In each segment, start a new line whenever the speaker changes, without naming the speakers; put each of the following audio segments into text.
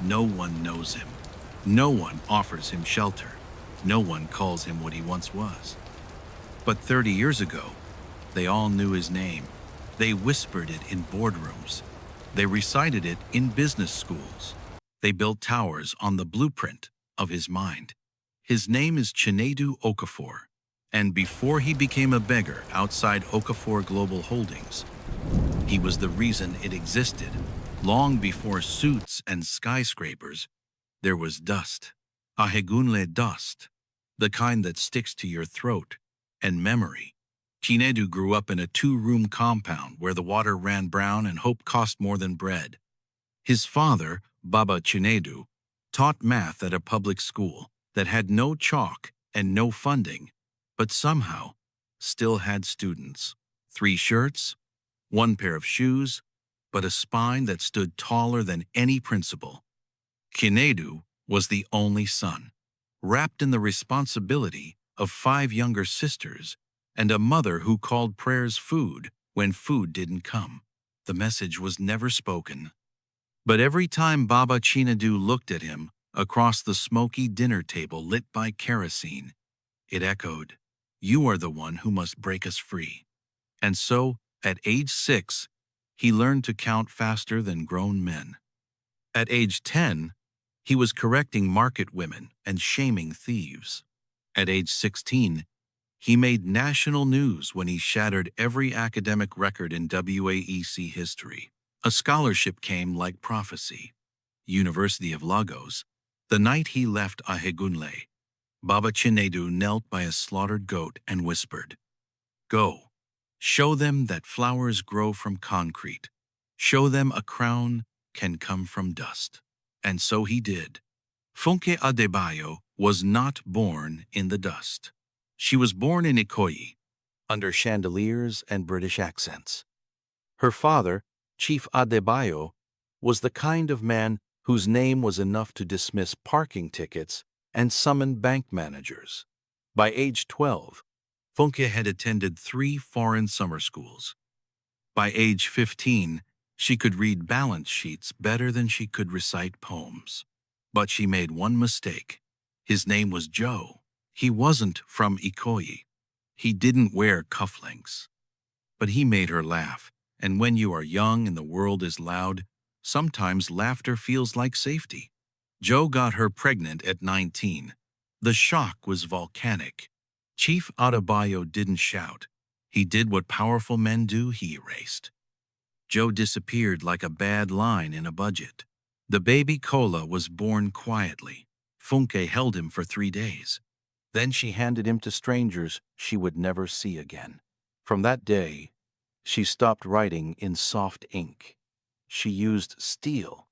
No one knows him. No one offers him shelter. No one calls him what he once was. But 30 years ago, they all knew his name. They whispered it in boardrooms. They recited it in business schools. They built towers on the blueprint of his mind. His name is Chinedu Okafor, and before he became a beggar outside Okafor Global Holdings, he was the reason it existed. Long before suits and skyscrapers, there was dust. Ajegunle dust, the kind that sticks to your throat, and memory. Chinedu grew up in a 2-room compound where the water ran brown and hope cost more than bread. His father, Baba Chinedu, taught math at a public school that had no chalk and no funding, but somehow still had students. 3 shirts, 1 pair of shoes, but a spine that stood taller than any principal. Chinedu was the only son, wrapped in the responsibility of 5 younger sisters and a mother who called prayers food when food didn't come. The message was never spoken. But every time Baba Chinedu looked at him across the smoky dinner table lit by kerosene, it echoed, "You are the one who must break us free." And so, at age 6, he learned to count faster than grown men. At age 10, he was correcting market women and shaming thieves. At age 16, he made national news when he shattered every academic record in WAEC history. A scholarship came like prophecy. University of Lagos. The night he left Ajegunle, Baba Chinedu knelt by a slaughtered goat and whispered, "Go, show them that flowers grow from concrete. Show them a crown can come from dust." And so he did. Funke Adebayo was not born in the dust. She was born in Ikoyi, under chandeliers and British accents. Her father, Chief Adebayo, was the kind of man whose name was enough to dismiss parking tickets and summon bank managers. By age 12, Funke had attended 3 foreign summer schools. By age 15, she could read balance sheets better than she could recite poems. But she made one mistake. His name was Joe. He wasn't from Ikoyi. He didn't wear cufflinks. But he made her laugh, and when you are young and the world is loud, sometimes laughter feels like safety. Joe got her pregnant at 19. The shock was volcanic. Chief Adebayo didn't shout. He did what powerful men do, he erased. Joe disappeared like a bad line in a budget. The baby Kola was born quietly. Funke held him for 3 days. Then she handed him to strangers she would never see again. From that day, she stopped writing in soft ink. She used steel.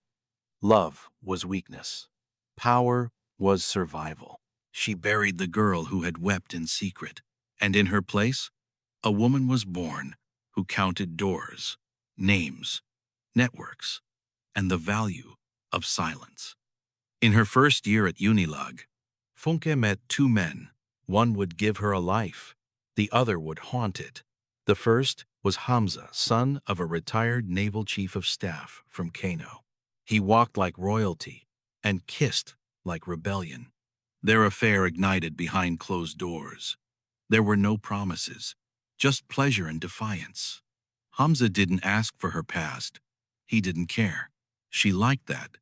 Love was weakness. Power was survival. She buried the girl who had wept in secret, and in her place, a woman was born who counted doors, names, networks, and the value of silence. In her first year at Unilag, Funke met 2 men. One would give her a life. The other would haunt it. The first was Hamza, son of a retired naval chief of staff from Kano. He walked like royalty and kissed like rebellion. Their affair ignited behind closed doors. There were no promises, just pleasure and defiance. Hamza didn't ask for her past. He didn't care. She liked that.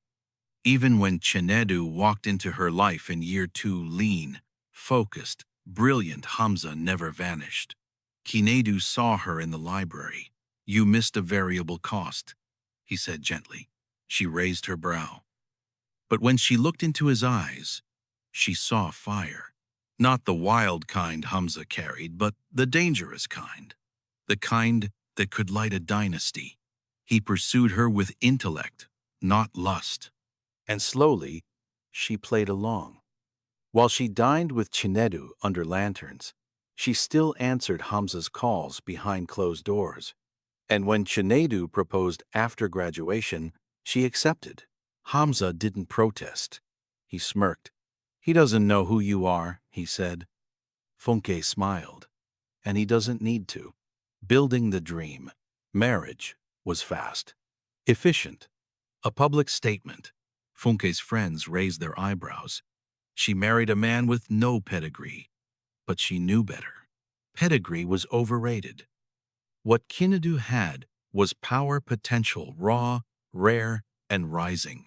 Even when Chinedu walked into her life in year 2, lean, focused, brilliant, Hamza never vanished. Chinedu saw her in the library. "You missed a variable cost," he said gently. She raised her brow. But when she looked into his eyes, she saw fire. Not the wild kind Hamza carried, but the dangerous kind. The kind that could light a dynasty. He pursued her with intellect, not lust. And slowly, she played along. While she dined with Chinedu under lanterns, she still answered Hamza's calls behind closed doors. And when Chinedu proposed after graduation, she accepted. Hamza didn't protest. He smirked. "He doesn't know who you are," he said. Funke smiled. "And he doesn't need to." Building the dream. Marriage was fast. Efficient. A public statement. Funke's friends raised their eyebrows. She married a man with no pedigree, but she knew better. Pedigree was overrated. What Chinedu had was power potential, raw, rare, and rising.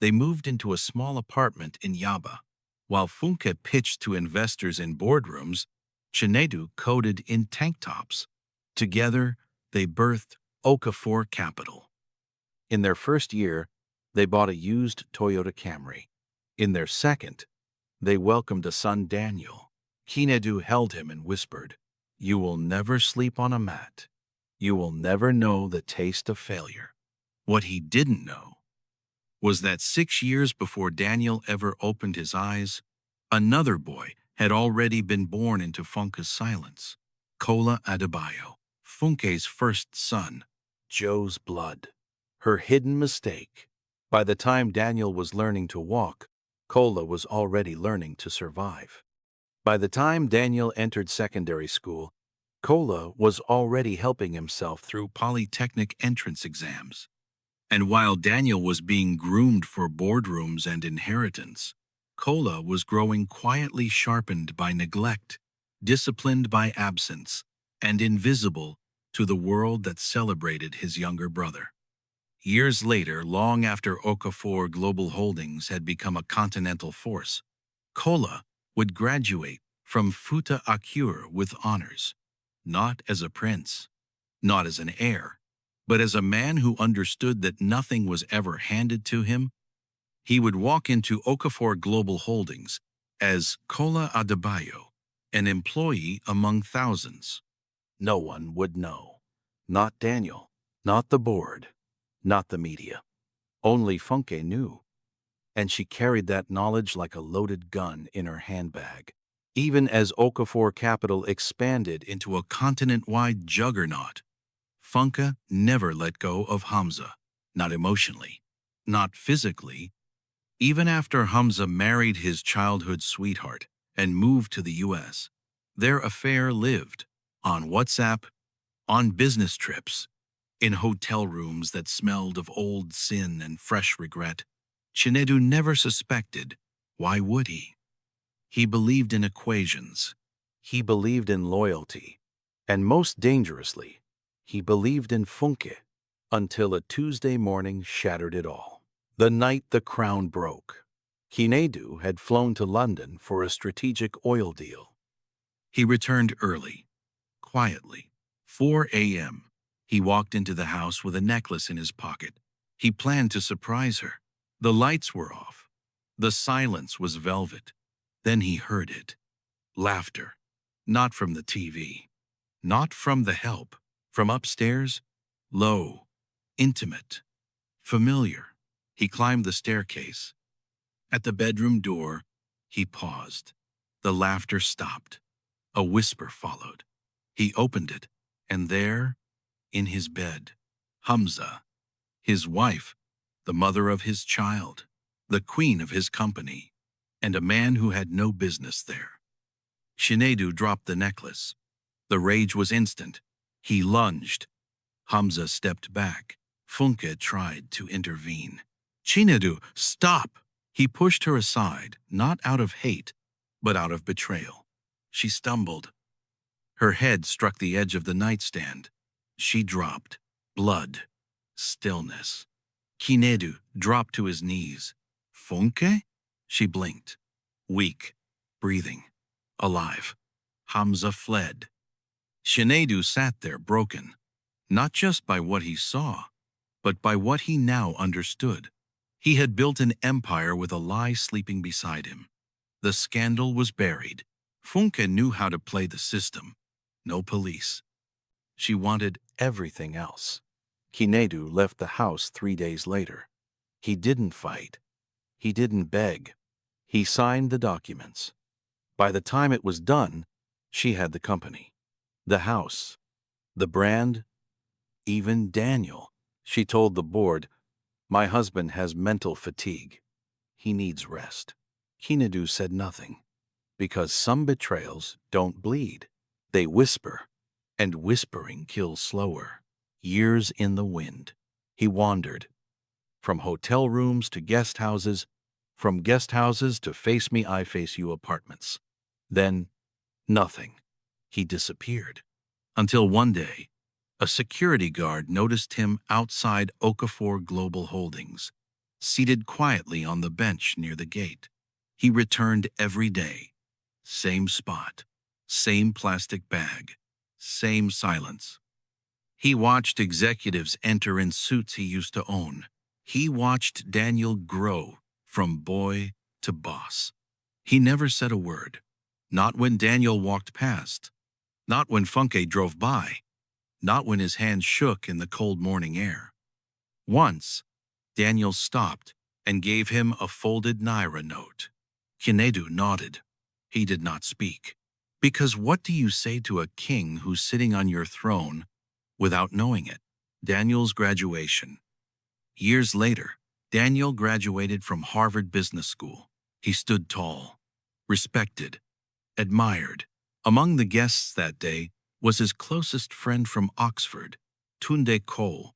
They moved into a small apartment in Yaba. While Funke pitched to investors in boardrooms, Chinedu coded in tank tops. Together, they birthed Okafor Capital. In their first year, they bought a used Toyota Camry. In their second, they welcomed a son, Daniel. Chinedu held him and whispered, "You will never sleep on a mat. You will never know the taste of failure." What he didn't know was that 6 years before Daniel ever opened his eyes, another boy had already been born into Funke's silence. Kola Adebayo, Funke's first son, Joe's blood. Her hidden mistake. By the time Daniel was learning to walk, Kola was already learning to survive. By the time Daniel entered secondary school, Kola was already helping himself through polytechnic entrance exams. And while Daniel was being groomed for boardrooms and inheritance, Kola was growing quietly, sharpened by neglect, disciplined by absence, and invisible to the world that celebrated his younger brother. Years later, long after Okafor Global Holdings had become a continental force, Kola would graduate from Futa Akure with honors, not as a prince, not as an heir, but as a man who understood that nothing was ever handed to him. He would walk into Okafor Global Holdings as Kola Adebayo, an employee among thousands. No one would know. Not Daniel, not the board, not the media. Only Funke knew, and she carried that knowledge like a loaded gun in her handbag. Even as Okafor Capital expanded into a continent-wide juggernaut, Funke never let go of Hamza, not emotionally, not physically. Even after Hamza married his childhood sweetheart and moved to the U.S., their affair lived on WhatsApp, on business trips, in hotel rooms that smelled of old sin and fresh regret. Chinedu never suspected. Why would he? He believed in equations. He believed in loyalty. And most dangerously, he believed in Funke, until a Tuesday morning shattered it all. The night the crown broke, Chinedu had flown to London for a strategic oil deal. He returned early, quietly. 4 a.m. He walked into the house with a necklace in his pocket. He planned to surprise her. The lights were off. The silence was velvet. Then he heard it. Laughter. Not from the TV. Not from the help. From upstairs. Low. Intimate. Familiar. He climbed the staircase. At the bedroom door, he paused. The laughter stopped. A whisper followed. He opened it, and there, in his bed, Hamza, his wife, the mother of his child, the queen of his company, and a man who had no business there. Chinedu dropped the necklace. The rage was instant. He lunged. Hamza stepped back. Funke tried to intervene. "Chinedu, stop!" He pushed her aside, not out of hate, but out of betrayal. She stumbled. Her head struck the edge of the nightstand. She dropped. Blood. Stillness. Chinedu dropped to his knees. "Funke?" She blinked. Weak. Breathing. Alive. Hamza fled. Chinedu sat there broken, not just by what he saw, but by what he now understood. He had built an empire with a lie sleeping beside him. The scandal was buried. Funke knew how to play the system. No police. She wanted everything else. Chinedu left the house 3 days later. He didn't fight. He didn't beg. He signed the documents. By the time it was done, she had the company, the house, the brand, even Daniel. She told the board, "My husband has mental fatigue. He needs rest." Chinedu said nothing, because some betrayals don't bleed. They whisper, and whispering kills slower. Years in the wind. He wandered. from hotel rooms to guest houses, from guest houses to face me, I face you apartments. Then, nothing. He disappeared. Until one day, a security guard noticed him outside Okafor Global Holdings, seated quietly on the bench near the gate. He returned every day. Same spot, same plastic bag, same silence. He watched executives enter in suits he used to own. He watched Daniel grow from boy to boss. He never said a word. Not when Daniel walked past. Not when Funke drove by. Not when his hands shook in the cold morning air. Once, Daniel stopped and gave him a folded Naira note. Chinedu nodded. He did not speak. Because what do you say to a king who's sitting on your throne without knowing it? Daniel's graduation. Years later, Daniel graduated from Harvard Business School. He stood tall, respected, admired. Among the guests that day was his closest friend from Oxford, Tunde Kola,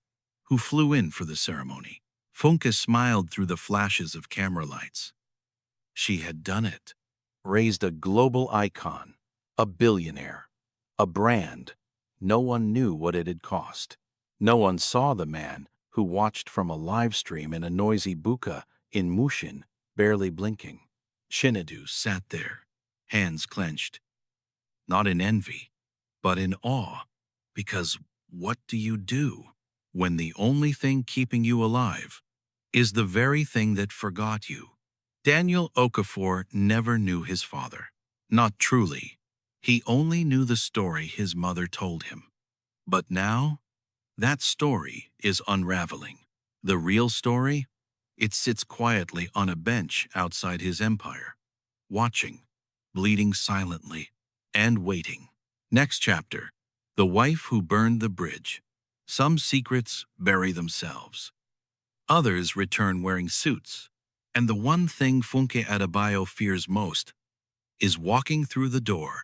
who flew in for the ceremony. Funke smiled through the flashes of camera lights. She had done it. Raised a global icon, a billionaire, a brand. No one knew what it had cost. No one saw the man who watched from a live stream in a noisy buka in Mushin, barely blinking. Chinedu sat there, hands clenched, not in envy, but in awe, because what do you do when the only thing keeping you alive is the very thing that forgot you? Daniel Okafor never knew his father. Not truly. He only knew the story his mother told him. But now, that story is unraveling. The real story? It sits quietly on a bench outside his empire, watching, bleeding silently, and waiting. Next chapter, The Wife Who Burned the Bridge. Some secrets bury themselves. Others return wearing suits. And the one thing Funke Adebayo fears most is walking through the door